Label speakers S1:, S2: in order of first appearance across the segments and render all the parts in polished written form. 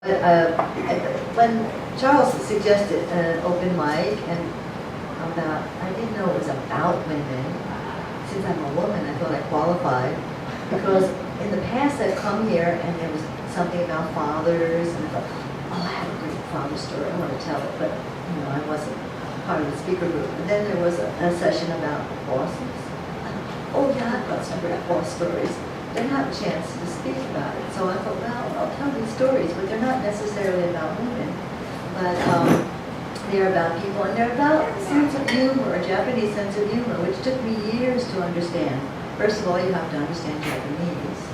S1: But when Charles suggested an open mic and about, I didn't know it was about women. Since I'm a woman, I thought I qualified. Because in the past I've come here and there was something about fathers and I thought, oh, I have a great father story, I want to tell it. But, I wasn't part of the speaker group. And then there was a session about bosses. Oh yeah, I've got some great boss stories. Didn't have a chance to speak about it. So I thought, well, I'll tell these stories, but they're not necessarily about women. But they're about people, and they're about a sense of humor, a Japanese sense of humor, which took me years to understand. First of all, you have to understand Japanese,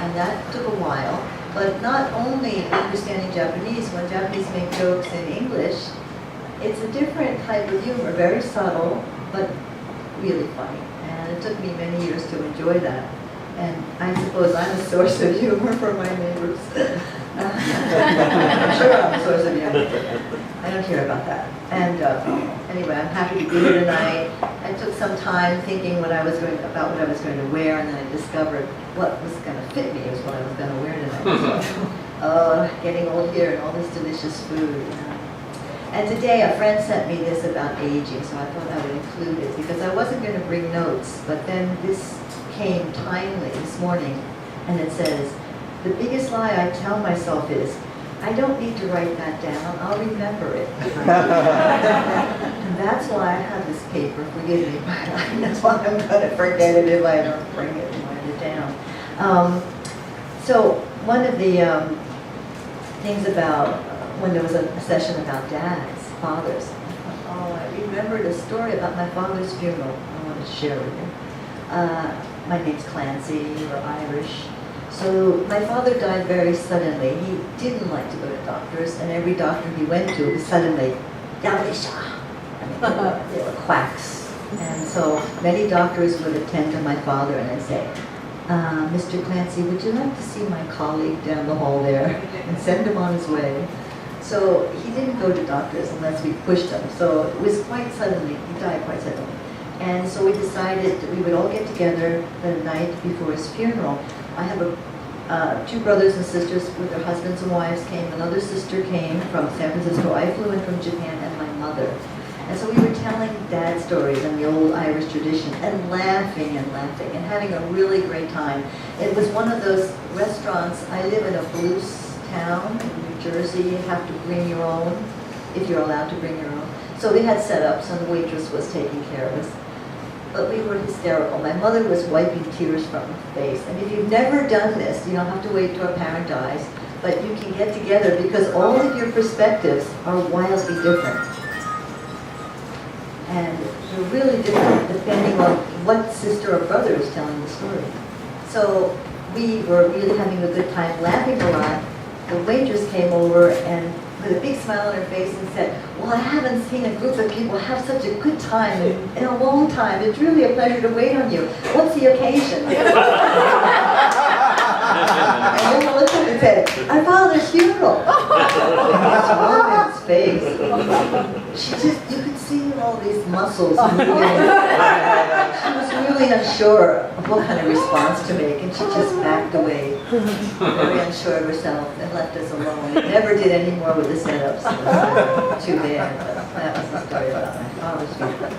S1: and that took a while. But not only understanding Japanese, when Japanese make jokes in English, it's a different type of humor, very subtle, but really funny. And it took me many years to enjoy that. And I suppose I'm a source of humor for my neighbors. I'm sure I'm a source of humor. I don't care about that. And anyway, I'm happy to be here tonight. I took some time thinking about what I was going to wear, and then I discovered what was going to fit me is what I was going to wear tonight. So, getting old here and all this delicious food. And today a friend sent me this about aging, so I thought I would include it because I wasn't going to bring notes, but then this came timely this morning, and it says, the biggest lie I tell myself is, I don't need to write that down, I'll remember it. And that's why I have this paper, forgive me, but I know I'm going to forget it if I don't bring it and write it down. So one of the things about when there was a session about dads, fathers, I remembered a story about my father's funeral I wanted to share with you. My name's Clancy, we're Irish. So my father died very suddenly. He didn't like to go to doctors, and every doctor he went to was suddenly, Yalisha. I mean, they were quacks. And so many doctors would attend to my father and I'd say, Mr. Clancy, would you like to see my colleague down the hall there? And send him on his way. So he didn't go to doctors unless we pushed him. So it was quite suddenly, he died quite suddenly. And so we decided that we would all get together the night before his funeral. I have two brothers and sisters with their husbands and wives came. Another sister came from San Francisco. I flew in from Japan, and my mother. And so we were telling dad stories in the old Irish tradition and laughing and having a really great time. It was one of those restaurants. I live in a blues town in New Jersey. You have to bring your own, if you're allowed to bring your own. So we had setups, and the waitress was taking care of us. But we were hysterical. My mother was wiping tears from her face. And if you've never done this, you don't have to wait till a parent dies, but you can get together because all of your perspectives are wildly different. And they're really different depending on what sister or brother is telling the story. So we were really having a good time, laughing a lot. The waitress came over and with a big smile on her face and said, well, I haven't seen a group of people have such a good time in a long time. It's really a pleasure to wait on you. What's the occasion? And then looked at me and said, our father's funeral. This woman's face. You could see all these muscles moving. She was really unsure of what kind of response to make, and she just backed away, very unsure of herself, and left us alone. And never did any more with the setups. It was too bad, but that was the story about my father's funeral.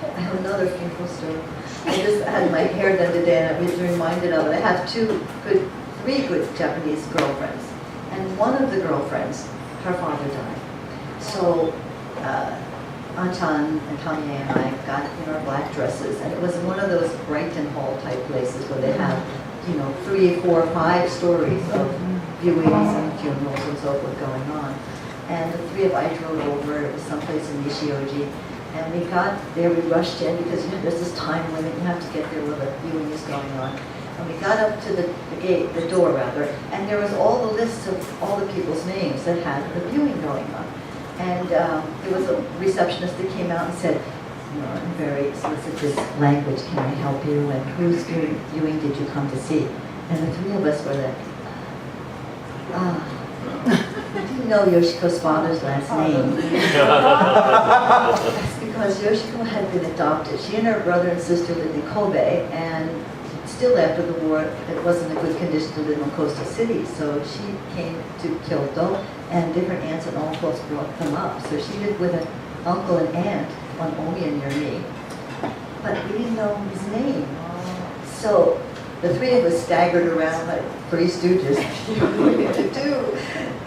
S1: I have another funeral story. I just had my hair done today, and I was reminded of it. I have three good Japanese girlfriends, and one of the girlfriends, her father died. So Anchan and Tanya and I got in our black dresses, and it was one of those Brighton Hall type places where they have, 3, 4, 5 stories of viewings and funerals and so forth going on. And the three of I drove over. It was someplace in Nishioji. And we got there, we rushed in because there's this time limit, you have to get there while the viewing is going on. And we got up to the gate, the door rather, and there was all the lists of all the people's names that had the viewing going on. And there was a receptionist that came out and said, in very solicitous language, can I help you? And whose viewing did you come to see? And the three of us were like, I didn't know Yoshiko's father's last name. That's because Yoshiko had been adopted. She and her brother and sister lived in Kobe, and still after the war, it wasn't a good condition to live in coastal cities. So she came to Kyoto, and different aunts and uncles brought them up. So she lived with an uncle and aunt on Omi near me. But we didn't know his name. So the three of us staggered around like three stooges. What are we going to do?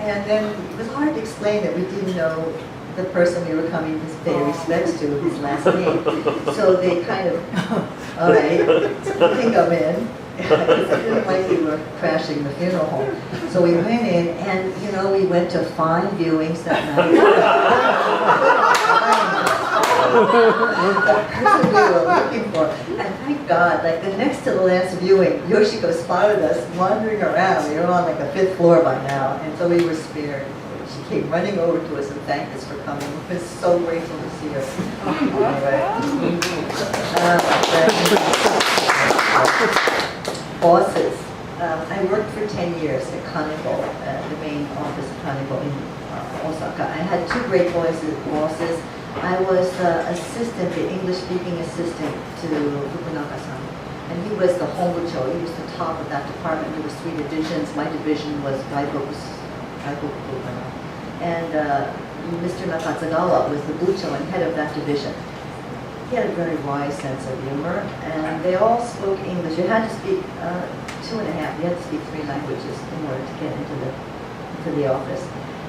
S1: And then it was hard to explain that we didn't know the person we were coming to pay respects to, his last name. So they kind of, all right, I think I'm in. Because I didn't like we were crashing the funeral home. So we went in, and we went to 5 viewings that night. The person we were looking for. And thank God, like the next to the last viewing, Yoshiko spotted us wandering around. We were on like the 5th floor by now, and so we were spared. She came running over to us and thanked us for coming. We were so grateful to see her. Bosses. I worked for 10 years at Kaneko, the main office of Kaneko in Osaka. I had 2 great bosses. I was the assistant, the English-speaking assistant to Fukunaga-san. And he was the homucho. He was the top of that department. There was 3 divisions. My division was Gaiboku. And Mr. Nakatsugawa was the bucho and head of that division. He had a very wise sense of humor, and they all spoke English. You had to speak 2.5. You had to speak 3 languages in order to get into the office.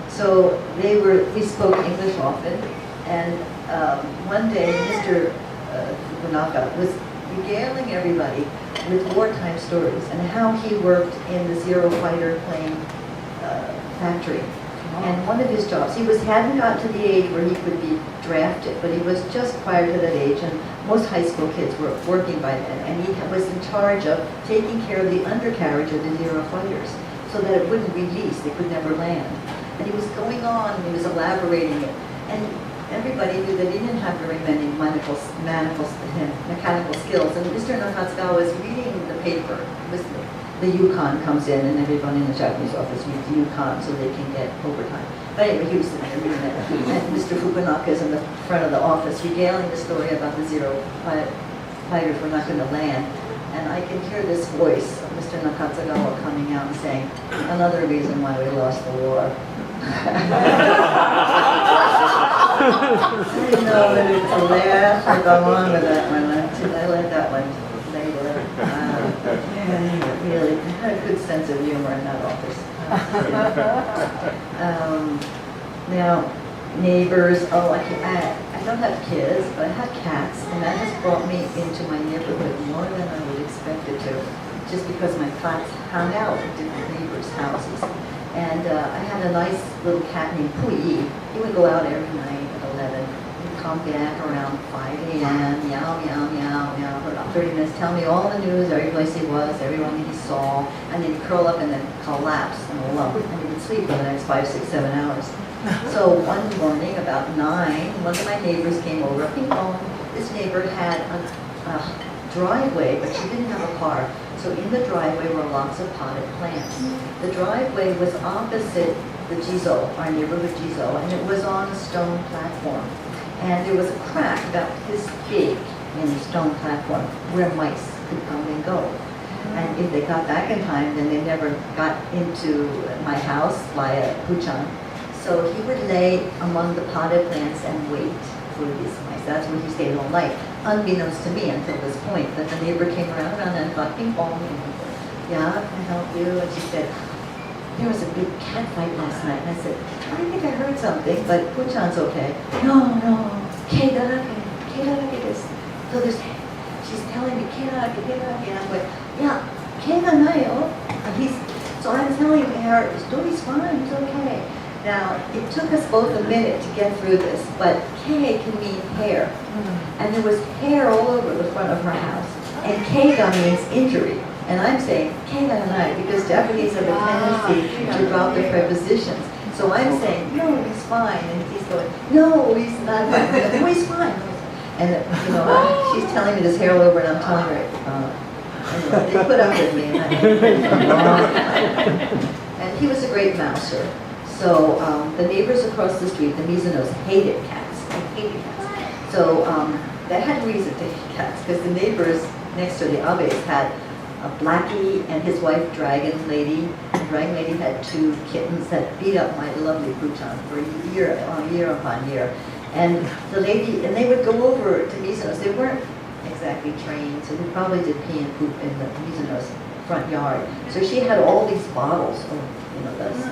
S1: So we spoke English often, and one day Mr. Fukunaga was regaling everybody with wartime stories and how he worked in the Zero fighter plane factory. And one of his jobs, hadn't gotten to the age where he could be drafted, but he was just prior to that age, and most high school kids were working by then, and he was in charge of taking care of the undercarriage of the Zero fighters so that it wouldn't release, they could never land. And he was going on, and he was elaborating it, and everybody knew that he didn't have very many mechanical skills, and Mr. Nakatsugawa was reading the paper. The Yukon comes in, and everyone in the Japanese office reads the Yukon so they can get overtime. But anyway, he was sitting there reading it. And Mr. Fukunaga is in the front of the office regaling the story about the Zero fighters were not going to land. And I can hear this voice of Mr. Nakatsugawa coming out and saying, another reason why we lost the war. I didn't know whether to laugh or go on with that one. I let that one lay there. Really, I had a good sense of humor in that office. Now, neighbors, I don't have kids, but I have cats, and that has brought me into my neighborhood more than I would expect it to, just because my cats hung out at different neighbors' houses. And I had a nice little cat named Puyi. He would go out every night at 11. He'd come back around 5 a.m., meow, meow, meow, meow, for about 30 minutes, tell me all the news, every place he was, everyone he saw, and then he'd curl up and then collapse in a lump, and he would sleep for the next 5, 6, 7 hours. So one morning, about 9, one of my neighbors came over, ping pong. This neighbor had a driveway, but she didn't have a car. So in the driveway were lots of potted plants. The driveway was opposite the Jizo, our neighborhood Jizo, and it was on a stone platform. And there was a crack about this big in the stone platform where mice could come and go. And if they got back in time, then they never got into my house via Puchan. So he would lay among the potted plants and wait for these mice. That's where he stayed all night, unbeknownst to me until this point, that the neighbor came around and thought, ping pong, and he said, yeah, can I help you? And she said, there was a big cat fight last night. And I said, I think I heard something, but Puchan's okay. No, Keidarake desu. So she's telling me, Keidarake. And I'm going, yeah, Kei ga nai yo. So I'm telling her, he's fine, he's okay. Now, it took us both a minute to get through this, but Kei can mean hair. And there was hair all over the front of her house. And Keiga means injury. And I'm saying Keiga nai because Japanese have a tendency to drop their prepositions. So I'm saying, no, he's fine. And he's going, no, he's not fine. No, he's fine. And, she's telling me this hair all over, and I'm telling her, anyway, they put up with me. And he was a great mouser. So the neighbors across the street, the Mizunos, hated cats. They hated cats. So they had reason to hate cats because the neighbors next to the Abes had Blackie and his wife, Dragon Lady. The Dragon Lady had 2 kittens that beat up my lovely Bhutan for year upon year. And the lady, and they would go over to Mykonos. They weren't exactly trained, so they probably did pee and poop in the Mykonos front yard. So she had all these bottles of, those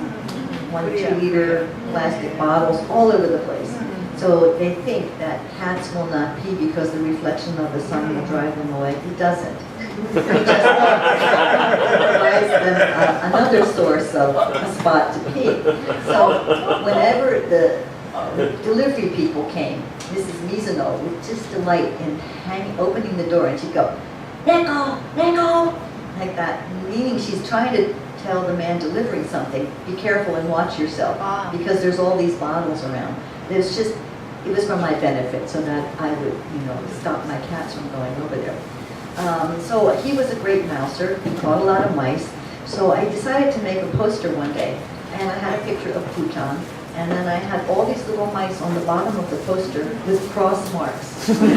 S1: 1 2-liter plastic bottles all over the place. So they think that cats will not pee because the reflection of the sun will drive them away. It doesn't. It just provides them another source of a spot to pee. So whenever the delivery people came, Mrs. Mizuno would just delight in opening the door, and she'd go, "Neko, Neko," like that, meaning she's trying to tell the man delivering something, be careful and watch yourself, because there's all these bottles around. It was for my benefit, so that I would, stop my cats from going over there. So he was a great mouser. He caught a lot of mice. So I decided to make a poster one day, and I had a picture of Bhutan, and then I had all these little mice on the bottom of the poster with cross marks. And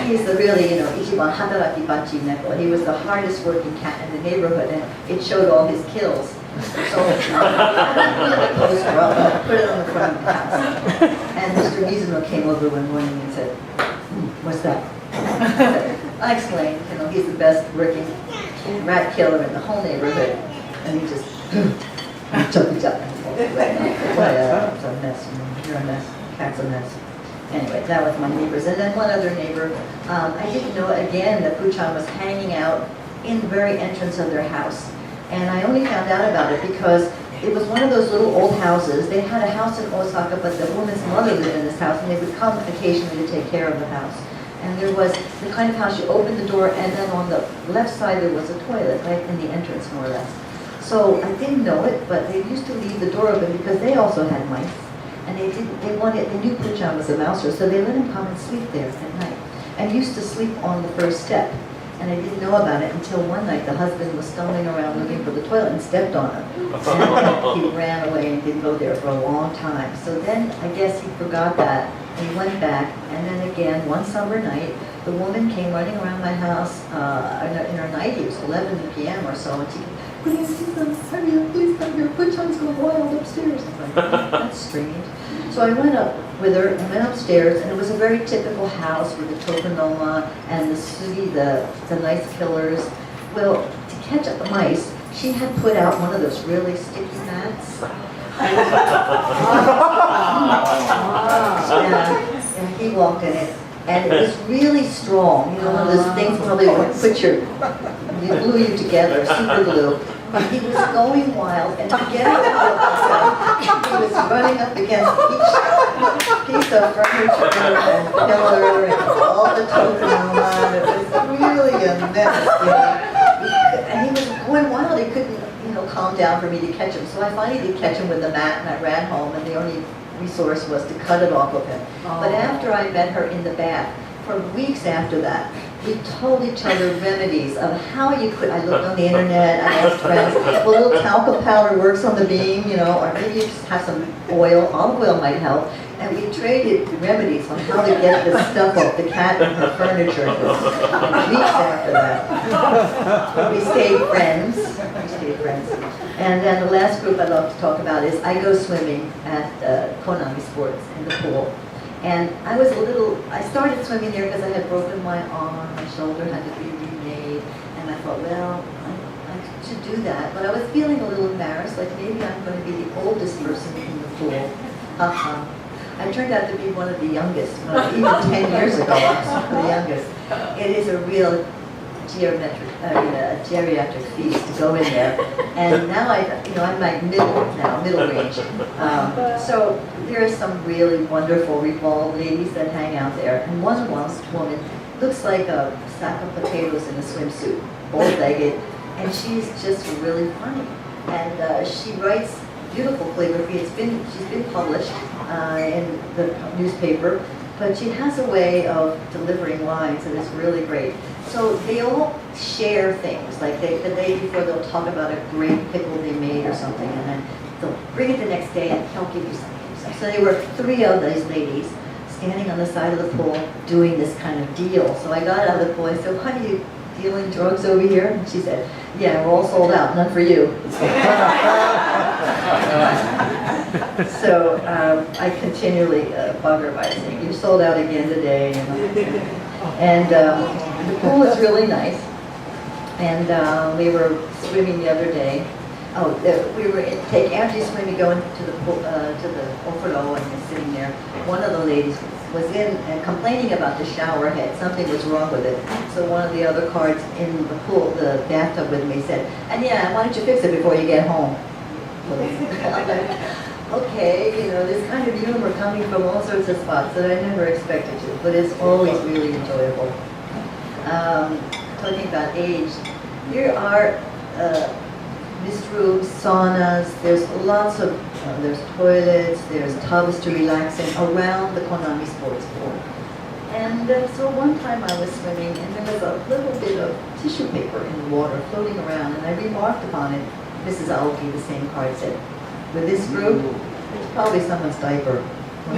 S1: he's the really, Ichiban Hataraki Bachi Neko. He was the hardest working cat in the neighborhood, and it showed all his kills. So I put the poster up, and I put it on the front of the house. And Mr. Mizuno came over one morning and said, "What's that?" I explained, he's the best working rat killer in the whole neighborhood. And he just, chug. It's a mess, you're a mess, cat's a mess. Anyway, that was my neighbors. And then one other neighbor, I didn't know, again, that Bhutan was hanging out in the very entrance of their house. And I only found out about it because it was one of those little old houses. They had a house in Osaka, but the woman's mother lived in this house, and they would come occasionally to take care of the house. And there was the kind of house you open the door, and then on the left side there was a toilet, right in the entrance, more or less. So I didn't know it, but they used to leave the door open because they also had mice. And they knew Bhutan was a mouser, so they let him come and sleep there at night. And he used to sleep on the first step. And I didn't know about it until one night the husband was stumbling around looking for the toilet and stepped on him. And he ran away and didn't go there for a long time. So then I guess he forgot that, and he went back. And then again, one summer night, the woman came running around my house in her nightie. It was 11 p.m. or so, and she came, "Please come here, Bhutan's going wild upstairs." I was like, "That's strange." So I went up with her and went upstairs, and it was a very typical house with the tokonoma and the sugi, the nice pillars. Well, to catch up the mice, she had put out one of those really sticky mats. And he walked in it, and it was really strong. One of those things probably would put glue you together, super glue. He was going wild, and to get out of he was running up against each piece of furniture and pillar and all the tokonoma. It was really a mess. And he was going wild. He couldn't, calm down for me to catch him. So I finally did catch him with the mat, and I ran home, and the only resource was to cut it off of him. But after I met her in the bath, for weeks after that, we told each other remedies of how you could. I looked on the internet, I asked friends, well, a little talcum powder works on the beam, or maybe you just have some oil, olive oil might help. And we traded remedies on how to get the stuff off the cat and her furniture. Weeks after that. But we stayed friends. And then the last group I'd love to talk about is I go swimming at Konami Sports in the pool. And I started swimming there because I had broken my arm, my shoulder had to be remade, and I thought, well, I should do that. But I was feeling a little embarrassed, like maybe I'm going to be the oldest person in the pool. I turned out to be one of the youngest, even 10 years ago, I was one of the youngest. It is a real geriatric feast to go in there. And now I'm like middle range. So there are some really wonderful revolved ladies that hang out there. And one woman looks like a sack of potatoes in a swimsuit, bold-legged, and she's just really funny. And she writes beautiful calligraphy. She's been published in the newspaper, but she has a way of delivering lines that is really great. So they all share things, like the day before they'll talk about a great pickle they made or something, and then they'll bring it the next day and they'll give you something. So there were 3 of these ladies standing on the side of the pool doing this kind of deal. So I got out of the pool and said, dealing drugs over here? And she said, yeah, we're all sold out, none for you. So I continually bug her by saying, you're sold out again today. And the pool is really nice. And we were swimming the other day. Oh, we were take after you swim, you go into the pool, to the Ofuro, and you're sitting there. One of the ladies was in and complaining about the shower head. Something was wrong with it. So one of the other cards in the pool, the bathtub with me, said, "And yeah, why don't you fix it before you get home?" I'm like, okay, you know, this kind of humor coming from all sorts of spots that I never expected to, but it's always really enjoyable. Talking about age, here are mist rooms, saunas, there's lots of, there's toilets, there's tubs to relax in around the Konami Sports Pool. And so one time I was swimming and there was a little bit of tissue paper in the water floating around, and I remarked upon it. Mrs. Aoki, the same card, said, with this group, it's probably someone's diaper. The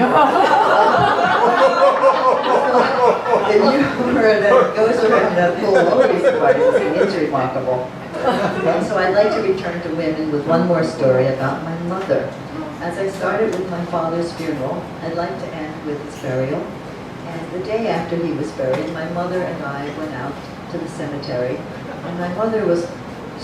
S1: humor that goes around that pool always surprises me. It's remarkable. And so I'd like to return to women with one more story about my mother. As I started with my father's funeral, I'd like to end with his burial. And the day after he was buried, my mother and I went out to the cemetery. And my mother was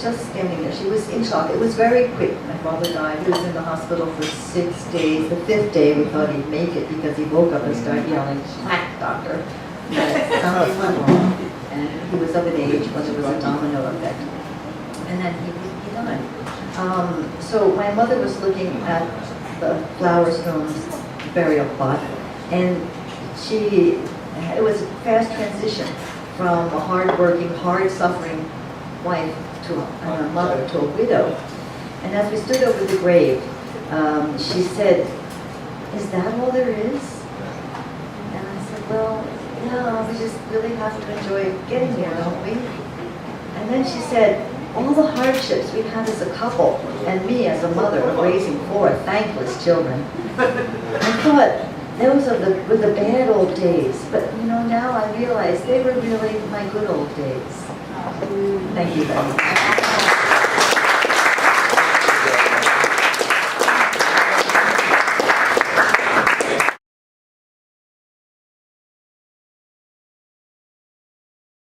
S1: just standing there. She was in shock. It was very quick. My father died. He was in the hospital for 6 days. The 5th day, we thought he'd make it because he woke up and started yelling, "Quack, doctor!" That something went wrong. And he was of an age when there was a domino effect. And then he died. So my mother was looking at the flower stones burial plot, and it was a fast transition from a hard-working, hard-suffering wife to a mother to a widow. And as we stood over the grave, she said, "Is that all there is?" And I said, "Well, no, we just really have to enjoy getting there, don't we?" And then she said, "All the hardships we've had as a couple, and me as a mother raising 4 thankless children." I thought, those were the bad old days, but you know, now I realize they were really my good old days. Thank you very much.